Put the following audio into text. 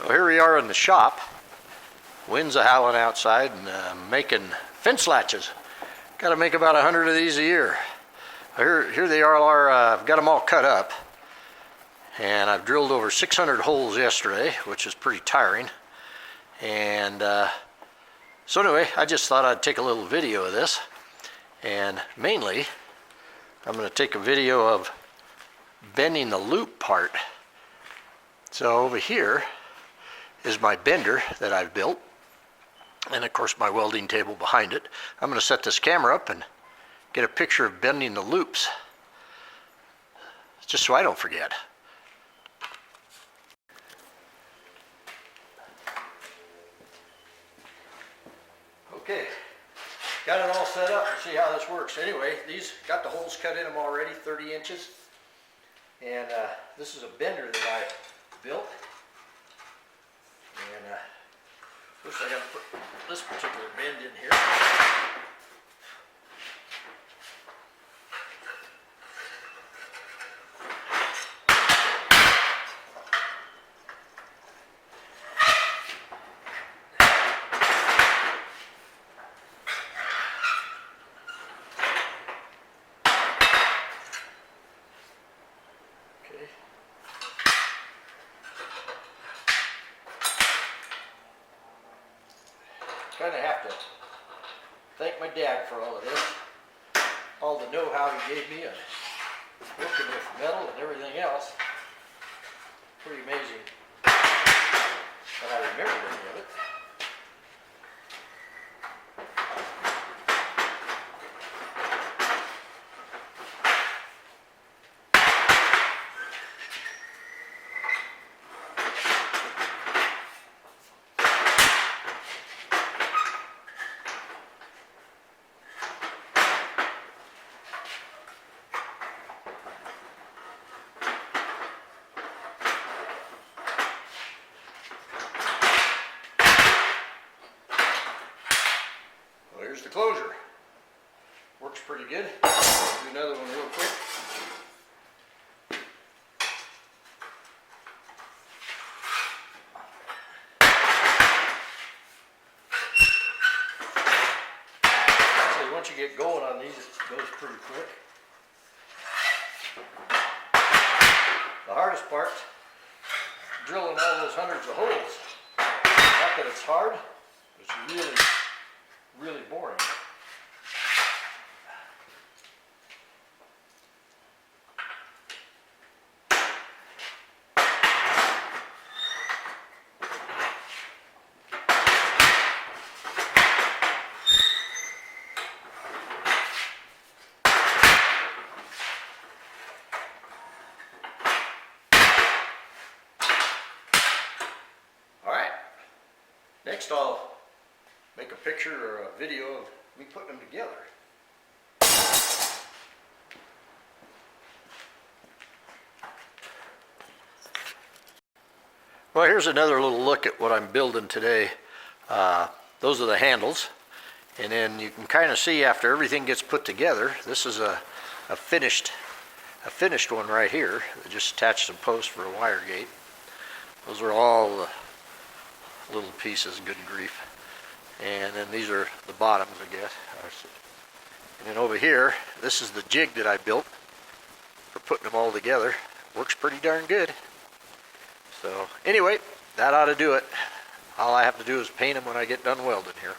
Well, here we are in the shop. Wind's a-howling outside and making fence latches. Got to make about 100 of these a year. Here they are. I've got them all cut up, and I've drilled over 600 holes yesterday, which is pretty tiring. And so anyway, I just thought I'd take a little video of this, and mainly I'm going to take a video of bending the loop part. So over here is my bender that I've built, and of course my welding table behind it. I'm going to set this camera up and get a picture of bending the loops, just so I don't forget. Okay, got it all set up to see how this works. Anyway, these got the holes cut in them already, 30 inches. And this is a bender that I built. And first I got to put this particular bend in here. Okay. Kind of have to thank my dad for all of this, all the know-how he gave me of working with metal and everything else. Pretty amazing that I remembered any of it. Here's the closure. Works pretty good. Do another one real quick. So once you get going on these, it goes pretty quick. The hardest part, drilling all those hundreds of holes. Not that it's hard, it's really boring. All right, next I'll make a picture or a video of me putting them together. Well, here's another little look at what I'm building today. Those are the handles, and then you can kind of see after everything gets put together, this is a finished one right here. I just attached some posts for a wire gate. Those are all the little pieces, good grief. And then these are the bottoms, I guess. And then over here, this is the jig that I built for putting them all together. Works pretty darn good. So anyway, that ought to do it. All I have to do is paint them when I get done welding here.